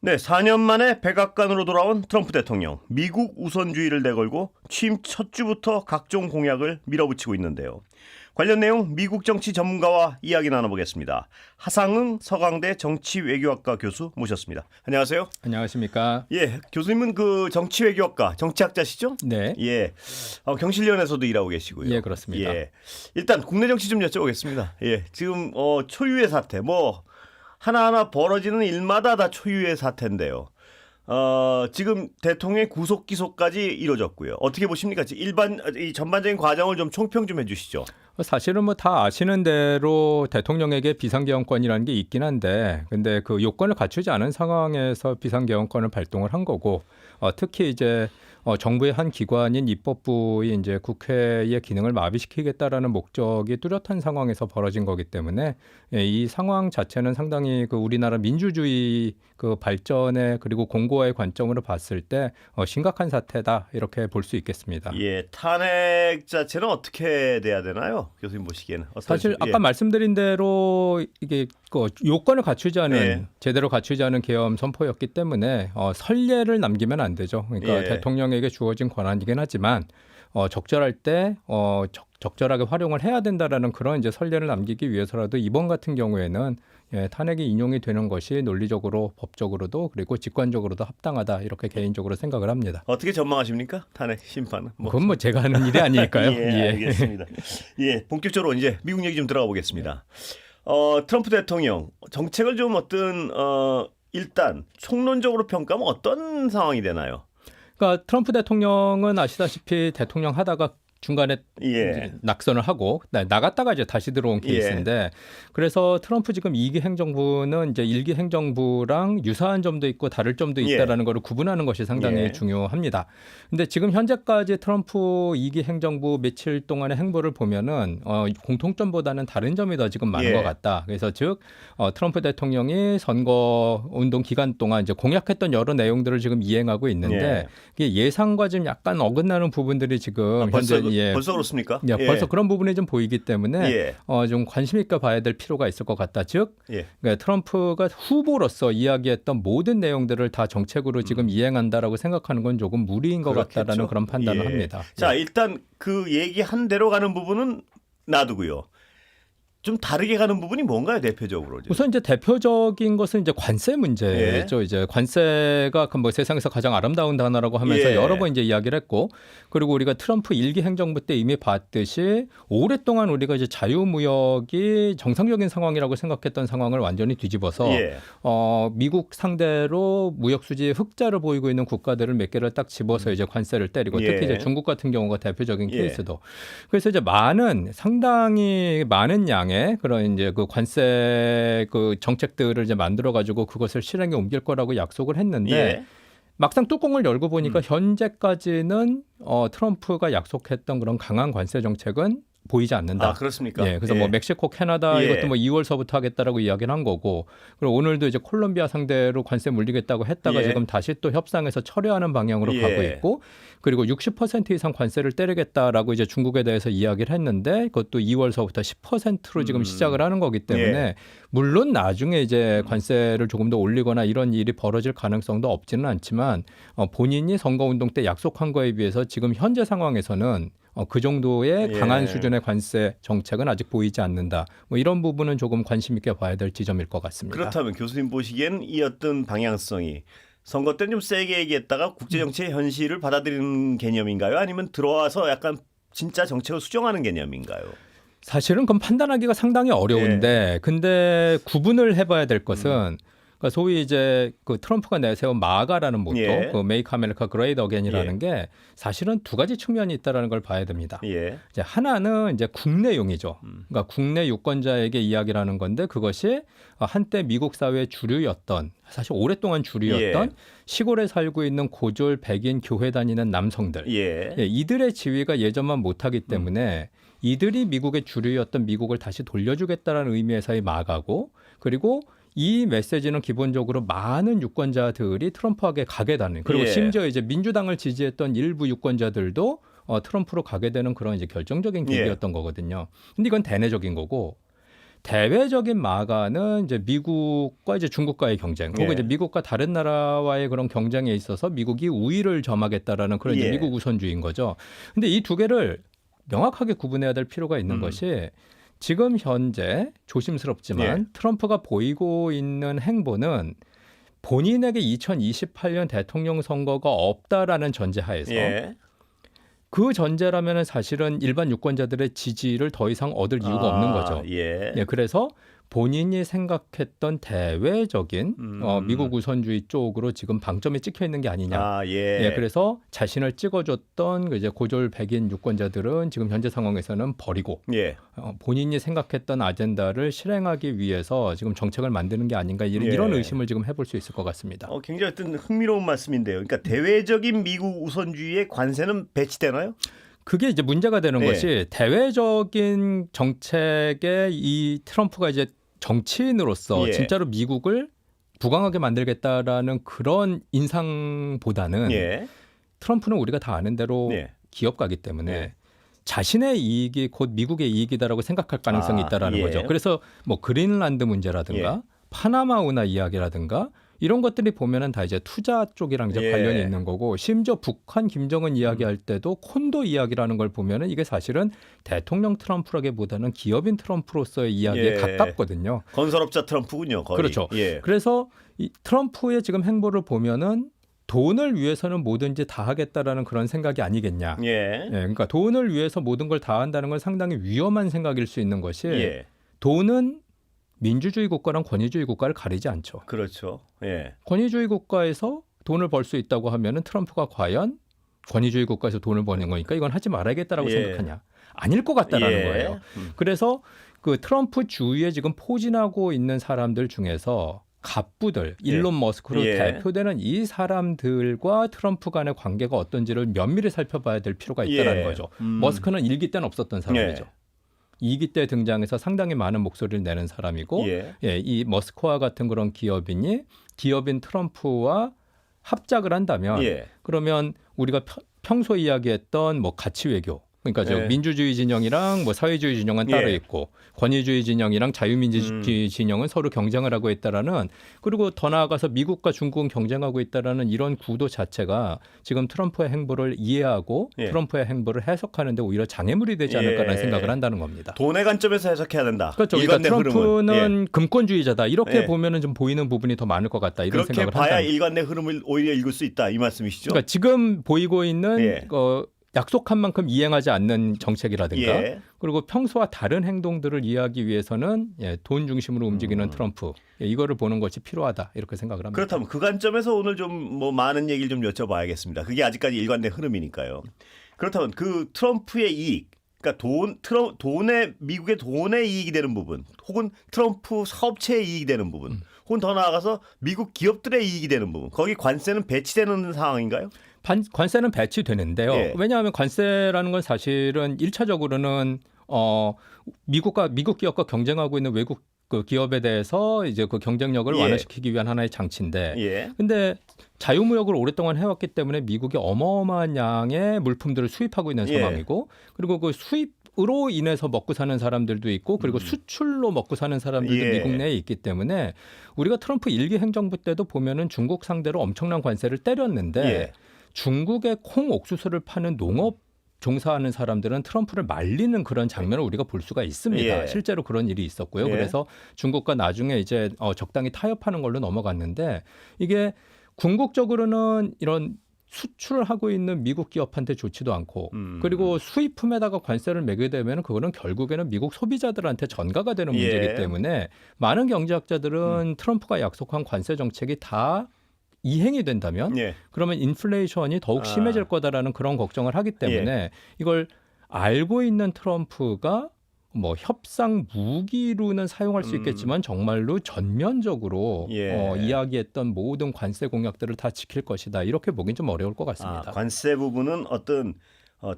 네, 4년 만에 백악관으로 돌아온 트럼프 대통령. 미국 우선주의를 내걸고 취임 첫 주부터 각종 공약을 밀어붙이고 있는데요. 관련 내용 미국 정치 전문가와 이야기 나눠보겠습니다. 하상응 서강대 정치외교학과 교수 모셨습니다. 안녕하세요. 안녕하십니까? 예, 교수님은 그 정치외교학과 정치학자시죠? 네. 예, 경실련에서도 일하고 계시고요. 예, 그렇습니다. 예, 일단 국내 정치 좀 여쭤보겠습니다. 예, 지금 초유의 사태 하나하나 벌어지는 일마다 다 초유의 사태인데요. 지금 대통령의 구속 기소까지 이루어졌고요. 어떻게 보십니까? 이 전반적인 과정을 좀 총평 좀 해주시죠. 사실은 뭐 다 아시는 대로 대통령에게 비상계엄권이라는 게 있긴 한데, 근데 그 요건을 갖추지 않은 상황에서 비상계엄권을 발동을 한 거고, 특히 이제 정부의 한 기관인 입법부의 이제 국회의 기능을 마비시키겠다라는 목적이 뚜렷한 상황에서 벌어진 거기 때문에 이 상황 자체는 상당히 그 우리나라 민주주의 그 발전에 그리고 공고화의 관점으로 봤을 때 심각한 사태다 이렇게 볼 수 있겠습니다. 예, 탄핵 자체는 어떻게 돼야 되나요? 교수님 보시기에는. 사실 아까 말씀드린 대로 이게 그 요건을 갖추지 않은 제대로 갖추지 않은 계엄 선포였기 때문에 선례를 남기면 안 되죠. 그러니까 대통령에게 주어진 권한이긴 하지만 적절할 때 적절하게 활용을 해야 된다라는 그런 이제 선례를 남기기 위해서라도 이번 같은 경우에는 탄핵이 인용이 되는 것이 논리적으로 법적으로도 그리고 직관적으로도 합당하다 이렇게 개인적으로 생각을 합니다. 어떻게 전망하십니까? 탄핵 심판은? 그건 뭐 제가 하는 일이 아니니까요. 예, 알겠습니다. 예, 본격적으로 이제 미국 얘기 좀 들어가 보겠습니다. 트럼프 대통령 정책을 좀 일단 총론적으로 평가하면 어떤 상황이 되나요? 그러니까 트럼프 대통령은 아시다시피 대통령 하다가 중간에 이제 낙선을 하고 나갔다가 이제 다시 들어온 케이스인데 그래서 트럼프 지금 2기 행정부는 이제 1기 행정부랑 유사한 점도 있고 다를 점도 있다라는 거를 구분하는 것이 상당히 중요합니다. 근데 지금 현재까지 트럼프 2기 행정부 며칠 동안의 행보를 보면은 공통점보다는 다른 점이 더 지금 많은 것 같다. 그래서 즉 트럼프 대통령이 선거 운동 기간 동안 이제 공약했던 여러 내용들을 지금 이행하고 있는데 이게 예상과 좀 약간 어긋나는 부분들이 지금 현재 벌써 그렇습니까? 벌써 그런 부분이 좀 보이기 때문에 좀 관심 있게 봐야 될 필요가 있을 것 같다. 즉 그러니까 트럼프가 후보로서 이야기했던 모든 내용들을 다 정책으로 지금 이행한다라고 생각하는 건 조금 무리인 것 같다라는 그런 판단을 합니다. 자, 일단 그 얘기한 대로 가는 부분은 놔두고요. 좀 다르게 가는 부분이 뭔가요, 대표적으로? 우선 이제 대표적인 것은 이제 관세 문제죠. 이제 관세가 뭐 세상에서 가장 아름다운 단어라고 하면서 여러 번 이제 이야기를 했고, 그리고 우리가 트럼프 1기 행정부 때 이미 봤듯이 오랫동안 우리가 이제 자유무역이 정상적인 상황이라고 생각했던 상황을 완전히 뒤집어서 미국 상대로 무역 수지에 흑자를 보이고 있는 국가들을 몇 개를 딱 집어서 이제 관세를 때리고 특히 이제 중국 같은 경우가 대표적인 케이스도. 그래서 이제 상당히 많은 양의 그런 이제 그 관세 그 정책들을 이제 만들어 가지고 그것을 실행에 옮길 거라고 약속을 했는데 막상 뚜껑을 열고 보니까 현재까지는 트럼프가 약속했던 그런 강한 관세 정책은 보이지 않는다. 아, 그렇습니까? 그래서 뭐 멕시코, 캐나다 이것도 뭐 2월서부터 하겠다라고 이야기를 한 거고, 그리고 오늘도 이제 콜롬비아 상대로 관세 물리겠다고 했다가 지금 다시 또 협상에서 철회하는 방향으로 가고 있고, 그리고 60% 이상 관세를 때리겠다라고 이제 중국에 대해서 이야기를 했는데 그것도 2월서부터 10%로 지금 시작을 하는 거기 때문에 물론 나중에 이제 관세를 조금 더 올리거나 이런 일이 벌어질 가능성도 없지는 않지만 본인이 선거운동 때 약속한 거에 비해서 지금 현재 상황에서는 그 정도의 강한 수준의 관세 정책은 아직 보이지 않는다. 뭐 이런 부분은 조금 관심 있게 봐야 될 지점일 것 같습니다. 그렇다면 교수님 보시기엔 이 어떤 방향성이 선거 때는 좀 세게 얘기했다가 국제정치의 현실을 받아들이는 개념인가요? 아니면 들어와서 약간 진짜 정책을 수정하는 개념인가요? 사실은 그건 판단하기가 상당히 어려운데 근데 구분을 해봐야 될 것은 그러니까 소위 이제 그 트럼프가 내세운 마가라는 모토, 그 Make America Great Again이라는 게 사실은 두 가지 측면이 있다라는 걸 봐야 됩니다. 이제 하나는 이제 국내용이죠. 그러니까 국내 유권자에게 이야기를 하는 건데 그것이 한때 미국 사회의 주류였던 사실 오랫동안 주류였던 시골에 살고 있는 고졸 백인 교회 다니는 남성들 이들의 지위가 예전만 못하기 때문에 이들이 미국의 주류였던 미국을 다시 돌려주겠다라는 의미에서의 마가고 그리고 이 메시지는 기본적으로 많은 유권자들이 트럼프에게 가게 되는 그리고 심지어 이제 민주당을 지지했던 일부 유권자들도 트럼프로 가게 되는 그런 이제 결정적인 계기였던 거거든요. 근데 이건 대내적인 거고 대외적인 마가는 이제 미국과 이제 중국과의 경쟁, 혹은 예. 이제 미국과 다른 나라와의 그런 경쟁에 있어서 미국이 우위를 점하겠다라는 그런 이제 예. 미국 우선주의인 거죠. 근데 이 두 개를 명확하게 구분해야 될 필요가 있는 것이 지금 현재 조심스럽지만 예. 트럼프가 보이고 있는 행보는 본인에게 2028년 대통령 선거가 없다라는 전제하에서 예. 그 전제라면은 사실은 일반 유권자들의 지지를 더 이상 얻을 이유가 없는 거죠. 예. 예, 그래서 본인이 생각했던 대외적인 미국 우선주의 쪽으로 지금 방점이 찍혀 있는 게 아니냐. 예. 예, 그래서 자신을 찍어줬던 그 이제 고졸 백인 유권자들은 지금 현재 상황에서는 버리고 예. 본인이 생각했던 아젠다를 실행하기 위해서 지금 정책을 만드는 게 아닌가 이런 예. 의심을 지금 해볼 수 있을 것 같습니다. 굉장히 어떤 흥미로운 말씀인데요. 그러니까 대외적인 미국 우선주의의 관세는 배치되나요? 그게 이제 문제가 되는 네. 것이 대외적인 정책에 이 트럼프가 이제 정치인으로서 예. 진짜로 미국을 부강하게 만들겠다라는 그런 인상보다는 예. 트럼프는 우리가 다 아는 대로 예. 기업가이기 때문에 예. 자신의 이익이 곧 미국의 이익이다라고 생각할 가능성이 있다라는 예. 거죠. 그래서 뭐 그린란드 문제라든가 파나마 운하 이야기라든가 이런 것들이 보면은 다 이제 투자 쪽이랑 이제 예. 관련이 있는 거고, 심지어 북한 김정은 이야기할 때도 콘도 이야기라는 걸 보면은 이게 사실은 대통령 트럼프라기보다는 기업인 트럼프로서의 이야기에 예. 가깝거든요. 건설업자 트럼프군요. 거의. 그렇죠. 예. 그래서 이 트럼프의 지금 행보를 보면은 돈을 위해서는 뭐든지 다 하겠다라는 그런 생각이 아니겠냐. 예. 그러니까 돈을 위해서 모든 걸 다 한다는 건 상당히 위험한 생각일 수 있는 것이 예. 돈은 민주주의 국가랑 권위주의 국가를 가리지 않죠. 그렇죠. 예. 권위주의 국가에서 돈을 벌 수 있다고 하면은 트럼프가 과연 권위주의 국가에서 돈을 버는 거니까 이건 하지 말아야겠다라고 예. 생각하냐? 아닐 것 같다라는 예. 거예요. 그래서 그 트럼프 주위에 지금 포진하고 있는 사람들 중에서 갑부들, 일론 머스크로 예. 대표되는 이 사람들과 트럼프 간의 관계가 어떤지를 면밀히 살펴봐야 될 필요가 있다는 예. 거죠. 머스크는 1기 때는 없었던 사람이죠. 예. 2기 때 등장해서 상당히 많은 목소리를 내는 사람이고, 예. 이 머스크와 같은 그런 기업인이 기업인 트럼프와 합작을 한다면, 예. 그러면 우리가 평소 이야기했던 뭐 가치 외교, 그러니까 저 예. 민주주의 진영이랑 뭐 사회주의 진영은 따로 예. 있고, 권위주의 진영이랑 자유민주주의 진영은 서로 경쟁을 하고 있다라는, 그리고 더 나아가서 미국과 중국은 경쟁하고 있다라는 이런 구도 자체가 지금 트럼프의 행보를 이해하고 예. 트럼프의 행보를 해석하는데 오히려 장애물이 되지 않을까라는 예. 생각을 한다는 겁니다. 돈의 관점에서 해석해야 된다. 그렇죠. 그러니까 일관된 흐름은. 트럼프는 금권주의자다. 이렇게 예. 보면은 좀 보이는 부분이 더 많을 것 같다. 이런 그렇게 생각을 봐야 한다. 일관된 흐름을 오히려 읽을 수 있다. 이 말씀이시죠? 그러니까 지금 보이고 있는 예. 약속한 만큼 이행하지 않는 정책이라든가, 예. 그리고 평소와 다른 행동들을 이해하기 위해서는 돈 중심으로 움직이는 트럼프, 이거를 보는 것이 필요하다. 이렇게 생각을 합니다. 그렇다면 그 관점에서 오늘 좀 뭐 많은 얘기를 좀 여쭤봐야겠습니다. 그게 아직까지 일관된 흐름이니까요. 그렇다면 그 트럼프의 이익, 그러니까 돈의 미국의 돈의 이익이 되는 부분, 혹은 트럼프 사업체의 이익이 되는 부분, 혹은 더 나아가서 미국 기업들의 이익이 되는 부분, 거기 관세는 배치되는 상황인가요? 관세는 배치되는데요. 예. 왜냐하면 관세라는 건 사실은 1차적으로는 미국 기업과 경쟁하고 있는 외국 그 기업에 대해서 이제 그 경쟁력을 예. 완화시키기 위한 하나의 장치인데, 예. 근데 자유무역을 오랫동안 해왔기 때문에 미국이 어마어마한 양의 물품들을 수입하고 있는 예. 상황이고, 그리고 그 수입으로 인해서 먹고 사는 사람들도 있고, 그리고 수출로 먹고 사는 사람들도 예. 미국 내에 있기 때문에 우리가 트럼프 1기 행정부 때도 보면은 중국 상대로 엄청난 관세를 때렸는데 예. 중국의 콩 옥수수를 파는 농업 종사하는 사람들은 트럼프를 말리는 그런 장면을 우리가 볼 수가 있습니다. 예. 실제로 그런 일이 있었고요. 예. 그래서 중국과 나중에 이제 적당히 타협하는 걸로 넘어갔는데, 이게 궁극적으로는 이런 수출하고 있는 미국 기업한테 좋지도 않고, 그리고 수입품에다가 관세를 매게 되면 그거는 결국에는 미국 소비자들한테 전가가 되는 문제이기 예. 때문에 많은 경제학자들은 트럼프가 약속한 관세 정책이 다 이행이 된다면 예. 그러면 인플레이션이 더욱 심해질 거다라는 그런 걱정을 하기 때문에 이걸 알고 있는 트럼프가 뭐 협상 무기로는 사용할 수 있겠지만 정말로 전면적으로 예. 이야기했던 모든 관세 공약들을 다 지킬 것이다. 이렇게 보긴 좀 어려울 것 같습니다. 관세 부분은 어떤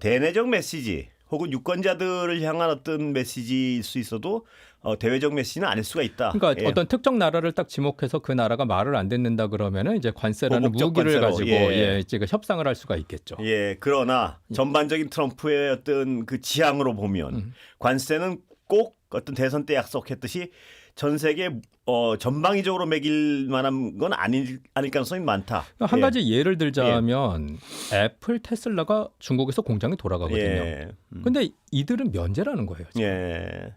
대내적 메시지 혹은 유권자들을 향한 어떤 메시지일 수 있어도 대외적 메시지는 아닐 수가 있다. 그러니까 예. 어떤 특정 나라를 딱 지목해서 그 나라가 말을 안 듣는다 그러면은 이제 관세라는 보복적 무기를 관세로, 가지고 예. 지금 협상을 할 수가 있겠죠. 예, 그러나 전반적인 트럼프의 어떤 그 지향으로 보면 관세는 꼭 어떤 대선 때 약속했듯이 전 세계 전방위적으로 매길 만한 건 아닐 가능성이 많다. 한 가지 예를 들자면 애플, 테슬라가 중국에서 공장이 돌아가거든요. 예. 근데 이들은 면제라는 거예요. 지금.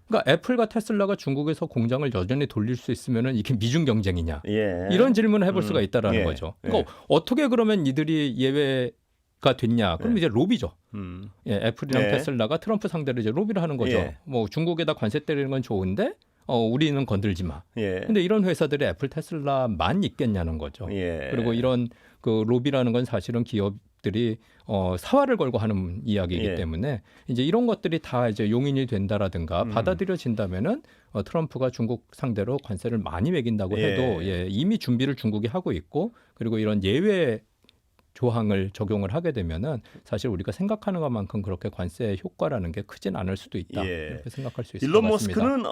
그러니까 애플과 테슬라가 중국에서 공장을 여전히 돌릴 수 있으면은 이게 미중 경쟁이냐? 이런 질문을 해볼 수가 있다라는 거죠. 그러니까 어떻게 그러면 이들이 예외가 됐냐? 그럼 이제 로비죠. 애플이랑 테슬라가 트럼프 상대로 이제 로비를 하는 거죠. 뭐 중국에다 관세 때리는 건 좋은데 우리는 건들지 마. 근데 이런 회사들이 애플, 테슬라만 있겠냐는 거죠. 그리고 이런 그 로비라는 건 사실은 기업들이 사활을 걸고 하는 이야기이기 때문에 이제 이런 것들이 다 이제 용인이 된다라든가 받아들여진다면은 트럼프가 중국 상대로 관세를 많이 매긴다고 해도 이미 준비를 중국이 하고 있고 그리고 이런 예외 조항을 적용을 하게 되면은 사실 우리가 생각하는 것만큼 그렇게 관세 효과라는 게 크진 않을 수도 있다. 이렇게 생각할 수 있을 것 일론 같습니다. 머스크는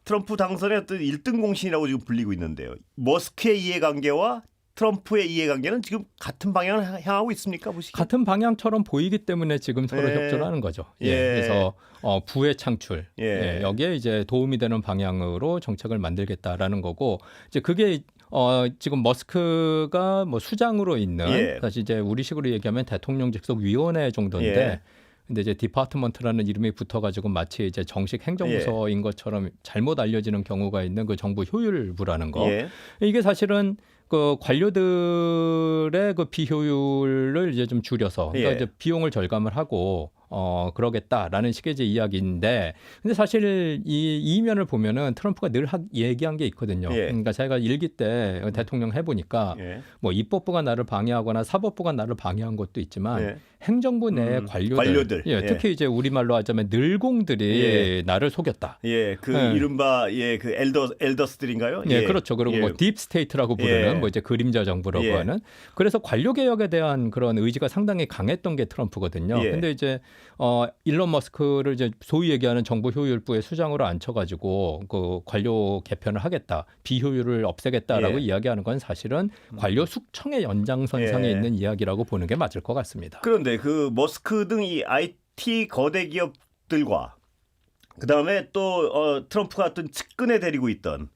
트럼프 당선의 어떤 1등 공신이라고 지금 불리고 있는데요. 머스크의 이해관계와 트럼프의 이해관계는 지금 같은 방향을 향하고 있습니까? 보시기에? 같은 방향처럼 보이기 때문에 지금 서로 협조를 하는 거죠. 그래서 부의 창출 여기에 이제 도움이 되는 방향으로 정책을 만들겠다라는 거고 이제 그게 지금 머스크가 뭐 수장으로 있는 사실 이제 우리식으로 얘기하면 대통령 직속 위원회 정도인데 근데 이제 디파트먼트라는 이름이 붙어가지고 마치 이제 정식 행정부서인 것처럼 잘못 알려지는 경우가 있는 그 정부 효율부라는 거 이게 사실은 그 관료들의 그 비효율을 이제 좀 줄여서 그러니까 이제 비용을 절감을 하고 그러겠다라는 식의 이제 이야기인데 근데 사실 이 이면을 보면은 트럼프가 늘 얘기한 게 있거든요. 그러니까 자기가 일기 때 대통령 해보니까 뭐 입법부가 나를 방해하거나 사법부가 나를 방해한 것도 있지만 행정부 내 관료들. 특히 이제 우리말로 하자면 늘공들이 나를 속였다. 그 이른바 그 엘더스들인가요? 그렇죠. 그리고 뭐 딥스테이트라고 부르는 뭐 이제 그림자 정부라고 하는. 그래서 관료 개혁에 대한 그런 의지가 상당히 강했던 게 트럼프거든요. 근데 이제 일론 머스크를 이제 소위 얘기하는 정부 효율부의 수장으로 앉혀가지고 그 관료 개편을 하겠다, 비효율을 없애겠다라고 이야기하는 건 사실은 관료 숙청의 연장선상에 있는 이야기라고 보는 게 맞을 것 같습니다. 그런데 그 머스크 등 이 IT 거대 기업들과 그 다음에 또 트럼프가 어떤 측근에 데리고 있던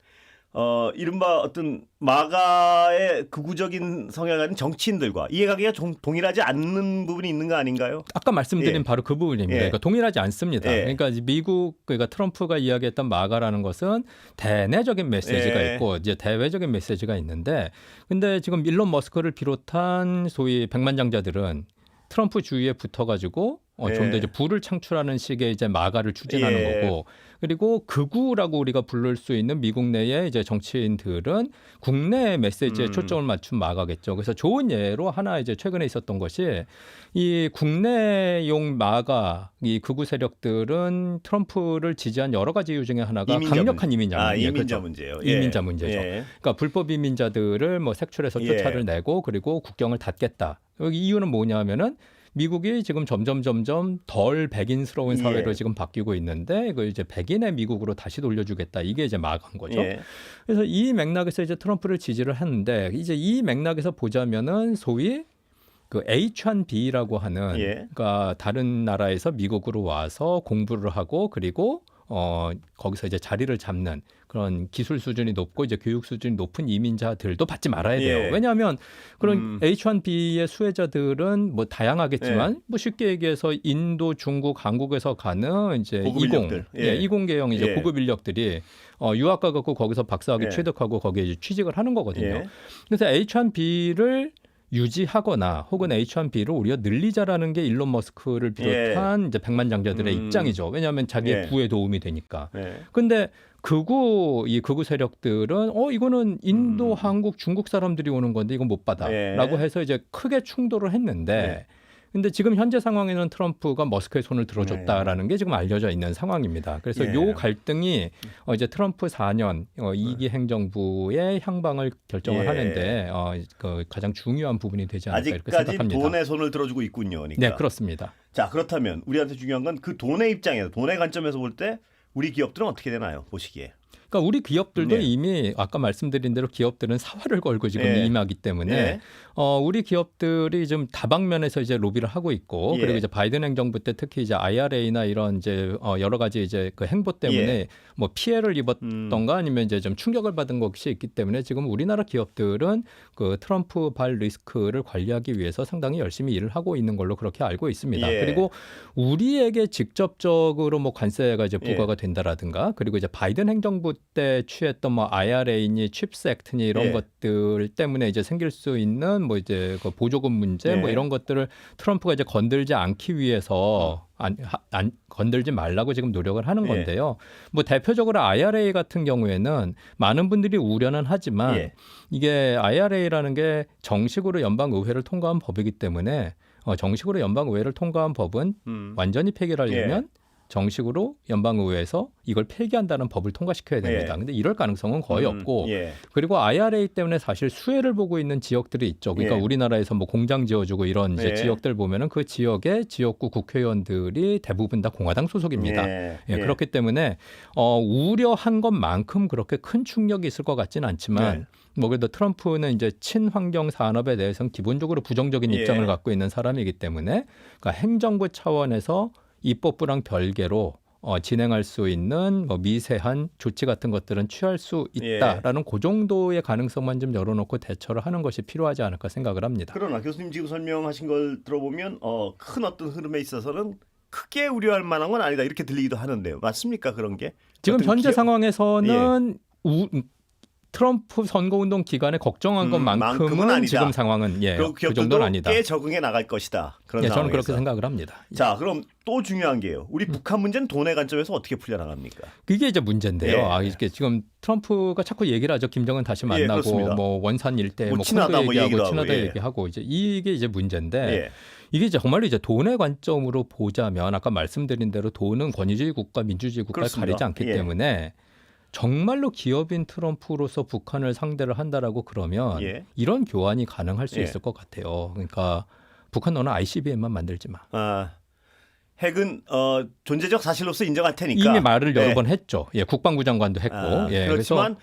이른바 어떤 마가의 극우적인 성향 가진 정치인들과 이해관계가 좀 동일하지 않는 부분이 있는 거 아닌가요? 아까 말씀드린 바로 그 부분입니다. 그러니까 동일하지 않습니다. 그러니까 그러니까 트럼프가 이야기했던 마가라는 것은 대내적인 메시지가 있고 이제 대외적인 메시지가 있는데, 근데 지금 일론 머스크를 비롯한 소위 백만장자들은 트럼프 주위에 붙어가지고 좀 더 이제 부를 창출하는 식의 이제 마가를 추진하는 거고, 그리고 극우라고 우리가 부를 수 있는 미국 내의 이제 정치인들은 국내 메시지에 초점을 맞춘 마가겠죠. 그래서 좋은 예로 하나 이제 최근에 있었던 것이 이 국내용 마가 이 극우 세력들은 트럼프를 지지한 여러 가지 이유 중에 하나가 강력한 이민자 문제예요. 이민자 문제죠. 그러니까 불법 이민자들을 뭐 색출해서 쫓아를 내고 그리고 국경을 닫겠다. 여기 이유는 뭐냐면은 미국이 지금 점점 덜 백인스러운 사회로 지금 바뀌고 있는데 그 이제 백인의 미국으로 다시 돌려주겠다. 이게 이제 마가인 거죠. 그래서 이 맥락에서 이제 트럼프를 지지를 하는데 이제 이 맥락에서 보자면은 소위 그 H-1B라고 하는 그러니까 다른 나라에서 미국으로 와서 공부를 하고 그리고 거기서 이제 자리를 잡는 그런 기술 수준이 높고 이제 교육 수준이 높은 이민자들도 받지 말아야 돼요. 왜냐하면 그런 H-1B의 수혜자들은 뭐 다양하겠지만 뭐 쉽게 얘기해서 인도, 중국, 한국에서 가는 이제 이공계형 이제 고급 인력들이 유학 가고 거기서 박사학위 취득하고 거기에 이제 취직을 하는 거거든요. 그래서 H-1B를 유지하거나 혹은 H-1B를 우리가 늘리자라는 게 일론 머스크를 비롯한 이제 백만장자들의 입장이죠. 왜냐하면 자기의 부에 도움이 되니까. 근데 이 극우 세력들은 이거는 인도, 한국, 중국 사람들이 오는 건데 이건 못 받아라고 해서 이제 크게 충돌을 했는데 근데 지금 현재 상황에는 트럼프가 머스크의 손을 들어줬다라는 게 지금 알려져 있는 상황입니다. 그래서 요 갈등이 이제 트럼프 4년 2기 행정부의 향방을 결정을 하는데 그 가장 중요한 부분이 되지 않을까 이렇게 생각합니다. 아직까지 돈의 손을 들어주고 있군요. 그러니까. 네, 그렇습니다. 자, 그렇다면 우리한테 중요한 건 그 돈의 입장에서, 돈의 관점에서 볼 때 우리 기업들은 어떻게 되나요? 보시기에. 그러니까 우리 기업들도 네. 이미 아까 말씀드린 대로 기업들은 사활을 걸고 지금 예. 임하기 때문에 예. 우리 기업들이 좀 다방면에서 이제 로비를 하고 있고 예. 그리고 이제 바이든 행정부 때 특히 이제 IRA나 이런 이제 여러 가지 이제 그 행보 때문에 예. 뭐 피해를 입었던가 아니면 이제 좀 충격을 받은 것이 있기 때문에 지금 우리나라 기업들은 그 트럼프 발 리스크를 관리하기 위해서 상당히 열심히 일을 하고 있는 걸로 그렇게 알고 있습니다. 예. 그리고 우리에게 직접적으로 뭐 관세가 이제 부과가 된다라든가 그리고 이제 바이든 행정부 때 취했던 뭐 IRA니 칩스 액트니 이런 예. 것들 때문에 이제 생길 수 있는 뭐 이제 그 보조금 문제 예. 뭐 이런 것들을 트럼프가 이제 건들지 않기 위해서 건들지 말라고 지금 노력을 하는 예. 건데요. 뭐 대표적으로 IRA 같은 경우에는 많은 분들이 우려는 하지만 예. 이게 IRA라는 게 정식으로 연방의회를 통과한 법이기 때문에 정식으로 연방의회를 통과한 법은 완전히 폐기를 하려면 정식으로 연방의회에서 이걸 폐기한다는 법을 통과시켜야 됩니다. 예. 근데 이럴 가능성은 거의 없고 예. 그리고 IRA 때문에 사실 수혜를 보고 있는 지역들이 있죠. 그러니까 예. 우리나라에서 뭐 공장 지어주고 이런 이제 예. 지역들 보면은 그 지역의 지역구 국회의원들이 대부분 다 공화당 소속입니다. 예. 예, 그렇기 때문에 우려한 것만큼 그렇게 큰 충격이 있을 것 같지는 않지만 네. 뭐 그래도 트럼프는 이제 친환경 산업에 대해서는 기본적으로 부정적인 예. 입장을 갖고 있는 사람이기 때문에 그러니까 행정부 차원에서 입법부랑 별개로 진행할 수 있는 뭐 미세한 조치 같은 것들은 취할 수 있다라는 그 정도의 가능성만 좀 열어놓고 대처를 하는 것이 필요하지 않을까 생각을 합니다. 그러나 교수님 지금 설명하신 걸 들어보면 큰 어떤 흐름에 있어서는 크게 우려할 만한 건 아니다 이렇게 들리기도 하는데요. 맞습니까 그런 게? 지금 어떤 현재 상황에서는 예. 트럼프 선거운동 기간에 걱정한 만큼은 것만큼은 아니다. 지금 상황은 그리고 그 기업들도 정도는 아니다. 꽤 적응해 나갈 것이다. 그런 저는 상황에서. 그렇게 생각을 합니다. 자, 그럼 또 중요한 게요. 우리 북한 문제는 돈의 관점에서 어떻게 풀려나갑니까? 그게 이제 문제인데요. 예. 이게 지금 트럼프가 자꾸 얘기를 하죠. 김정은 다시 만나고 그렇습니다. 뭐 원산 일대 뭐 뭐 친하다 콘도 뭐 얘기하고 얘기도 친하다 하고, 예. 얘기하고 이제 이게 이제 문제인데 예. 이게 이제 정말로 이제 돈의 관점으로 보자면 아까 말씀드린 대로 돈은 권위주의 국가, 민주주의 국가를 그렇습니다. 가리지 않기 예. 때문에 정말로 기업인 트럼프로서 북한을 상대를 한다라고 그러면 예. 이런 교환이 가능할 수 예. 있을 것 같아요. 그러니까 북한 너는 ICBM만 만들지 마. 핵은 존재적 사실로서 인정할 테니까. 이미 말을 여러 예. 번 했죠. 예, 국방부 장관도 했고. 예, 그렇지만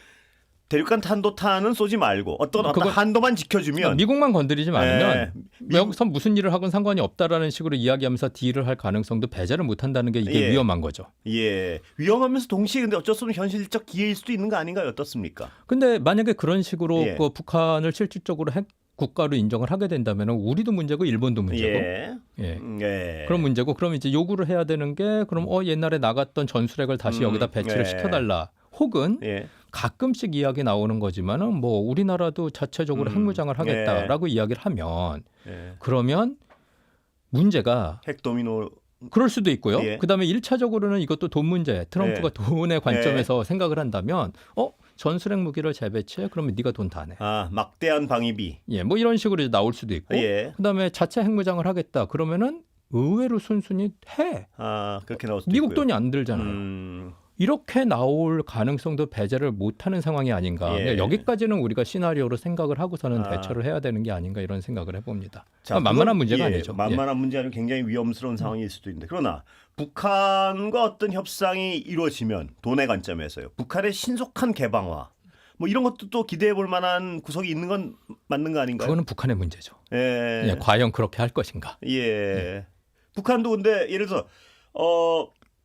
대륙간 탄도탄은 쏘지 말고 어떤 그건 한도만 지켜주면 미국만 건드리지 말면 미국- 여기서 무슨 일을 하건 상관이 없다라는 식으로 이야기하면서 딜을 할 가능성도 배제를 못한다는 게 이게 예. 위험한 거죠. 예 위험하면서 동시에 근데 어쩔 수 없는 현실적 기회일 수도 있는 거 아닌가요? 어떻습니까? 근데 만약에 그런 식으로 예. 그 북한을 실질적으로 핵 국가로 인정을 하게 된다면 우리도 문제고 일본도 문제고 예. 예. 그런 문제고 그럼 이제 요구를 해야 되는 게 그럼 옛날에 나갔던 전술핵을 다시 여기다 배치를 예. 시켜달라. 혹은 예. 가끔씩 이야기 나오는 거지만은 뭐 우리나라도 자체적으로 핵무장을 하겠다라고 이야기를 하면 예. 그러면 문제가 핵 도미노 그럴 수도 있고요. 예. 그다음에 1차적으로는 이것도 돈 문제. 트럼프가 예. 돈의 관점에서 생각을 한다면 전술핵 무기를 재배치해? 그러면 네가 돈 다 내. 막대한 방위비. 예, 뭐 이런 식으로 이제 나올 수도 있고. 예. 그다음에 자체 핵무장을 하겠다. 그러면은 의외로 순순히 해. 그렇게 나올 수도 미국 있고요. 돈이 안 들잖아요. 이렇게 나올 가능성도 배제를 못하는 상황이 아닌가. 예. 그러니까 여기까지는 우리가 시나리오로 생각을 하고서는 대처를 해야 되는 게 아닌가 이런 생각을 해봅니다. 자, 그러니까 만만한 그건, 문제가 예, 아니죠. 만만한 문제 아니고 굉장히 위험스러운 상황일 수도 있는데 그러나 북한과 어떤 협상이 이루어지면 돈의 관점에서요. 북한의 신속한 개방화 뭐 이런 것도 또 기대해 볼 만한 구석이 있는 건 맞는 거 아닌가요? 그거는 북한의 문제죠. 예. 예, 과연 그렇게 할 것인가. 예. 북한도 근데 예를 들어서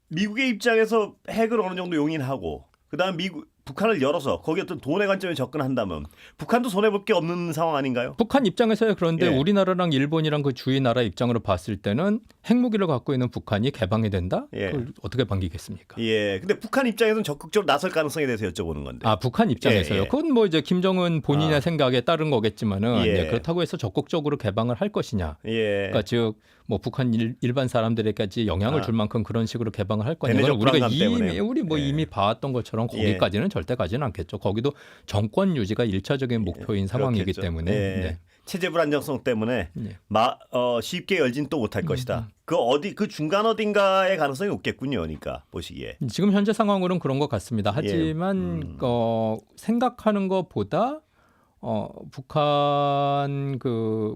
미국의 입장에서 핵을 어느 정도 용인하고 그다음 북한을 열어서 거기 어떤 돈의 관점에 접근한다면 북한도 손해 볼 게 없는 상황 아닌가요? 북한 입장에서야 그런데 예. 우리나라랑 일본이랑 그 주위 나라 입장으로 봤을 때는 핵무기를 갖고 있는 북한이 개방이 된다? 예. 그걸 어떻게 반기겠습니까? 예. 근데 북한 입장에서는 적극적으로 나설 가능성에 대해서 여쭤보는 건데. 북한 입장에서요. 예, 예. 그건 뭐 이제 김정은 본인의 생각에 따른 거겠지만은 예. 그렇다고 해서 적극적으로 개방을 할 것이냐? 예. 그러니까 즉 뭐 북한 일반 사람들에게까지 영향을 줄 만큼 그런 식으로 개방을 할 거냐? 대내적 이건 우리가 불안감 때문에. 이미 봐왔던 것처럼 거기까지는 절대 가지는 않겠죠. 거기도 정권 유지가 일차적인 목표인 상황이기 그렇겠죠. 때문에. 예. 네. 체제 불안정성 때문에 예. 쉽게 열진 또 못할 것이다. 그 중간 어딘가의 가능성이 높겠군요. 그러니까 보시기에. 지금 현재 상황으로는 그런 것 같습니다. 예. 하지만 생각하는 것보다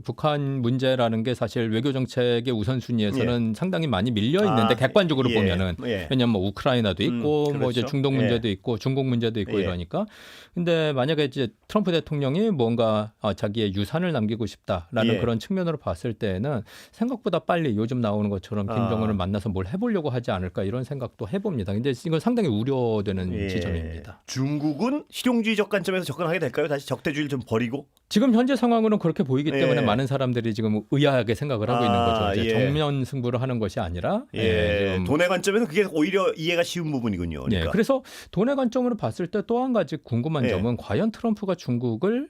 북한 문제라는 게 사실 외교 정책의 우선순위에서는 상당히 많이 밀려 있는데 객관적으로 보면은 왜냐하면 뭐 우크라이나도 있고 그렇죠. 뭐 이제 중동 문제도 있고 중국 문제도 있고 이러니까 근데 만약에 이제 트럼프 대통령이 뭔가 자기의 유산을 남기고 싶다라는 그런 측면으로 봤을 때는 생각보다 빨리 요즘 나오는 것처럼 김정은을 만나서 뭘 해보려고 하지 않을까 이런 생각도 해봅니다. 근데 이건 상당히 우려되는 지점입니다. 중국은 실용주의적 관점에서 접근하게 될까요? 다시 적대주의를 좀 버리고? 지금 현재 상황으로는 그렇게 보이기 때문에 많은 사람들이 지금 의아하게 생각을 하고 있는 거죠. 이제 정면 승부를 하는 것이 아니라 돈의 관점에서 그게 오히려 이해가 쉬운 부분이군요. 그러니까. 그래서 돈의 관점으로 봤을 때 또 한 가지 궁금한 점은 과연 트럼프가 중국을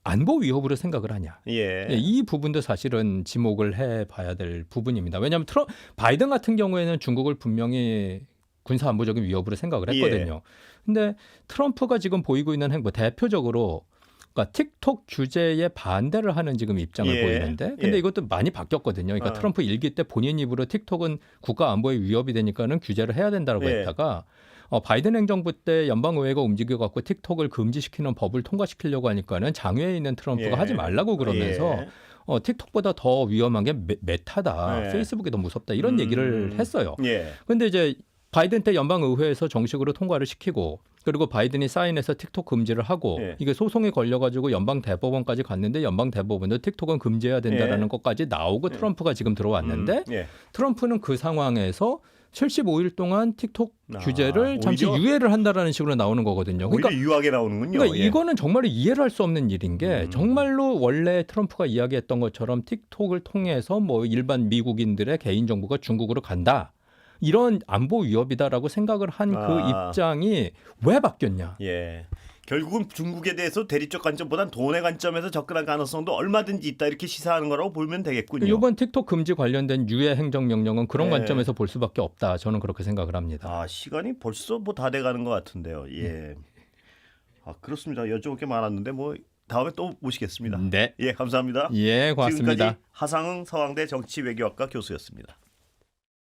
안보 위협으로 생각을 하냐. 이 부분도 사실은 지목을 해봐야 될 부분입니다. 왜냐하면 바이든 같은 경우에는 중국을 분명히 군사 안보적인 위협으로 생각을 했거든요. 근데 트럼프가 지금 보이고 있는 행보 대표적으로 그러니까 틱톡 규제에 반대를 하는 지금 입장을 보이는데 근데 이것도 많이 바뀌었거든요. 그러니까 트럼프 일기 때 본인 입으로 틱톡은 국가 안보에 위협이 되니까는 규제를 해야 된다고 했다가 바이든 행정부 때 연방의회가 움직여갖고 틱톡을 금지시키는 법을 통과시키려고 하니까는 장외에 있는 트럼프가 하지 말라고 그러면서 틱톡보다 더 위험한 게 메타다. 페이스북이 더 무섭다. 이런 얘기를 했어요. 근데 이제 바이든 때 연방의회에서 정식으로 통과를 시키고 그리고 바이든이 사인해서 틱톡 금지를 하고 이게 소송이 걸려가지고 연방대법원까지 갔는데 연방대법원도 틱톡은 금지해야 된다라는 것까지 나오고 트럼프가 지금 들어왔는데 트럼프는 그 상황에서 75일 동안 틱톡 규제를 잠시 유예를 한다라는 식으로 나오는 거거든요. 그러니까 유하게 나오는군요. 그러니까 이거는 정말 이해를 할 수 없는 일인 게 정말로 원래 트럼프가 이야기했던 것처럼 틱톡을 통해서 뭐 일반 미국인들의 개인 정보가 중국으로 간다. 이런 안보 위협이다라고 생각을 한 그 입장이 왜 바뀌었냐? 결국은 중국에 대해서 대리적 관점보다는 돈의 관점에서 접근할 가능성도 얼마든지 있다 이렇게 시사하는 거라고 보면 되겠군요. 이번 틱톡 금지 관련된 유해 행정명령은 그런 관점에서 볼 수밖에 없다. 저는 그렇게 생각을 합니다. 시간이 벌써 뭐 다 돼가는 것 같은데요. 그렇습니다. 여쭤볼 게 많았는데 뭐 다음에 또 모시겠습니다. 네. 감사합니다. 고맙습니다. 지금까지 하상흥 서강대 정치외교학과 교수였습니다.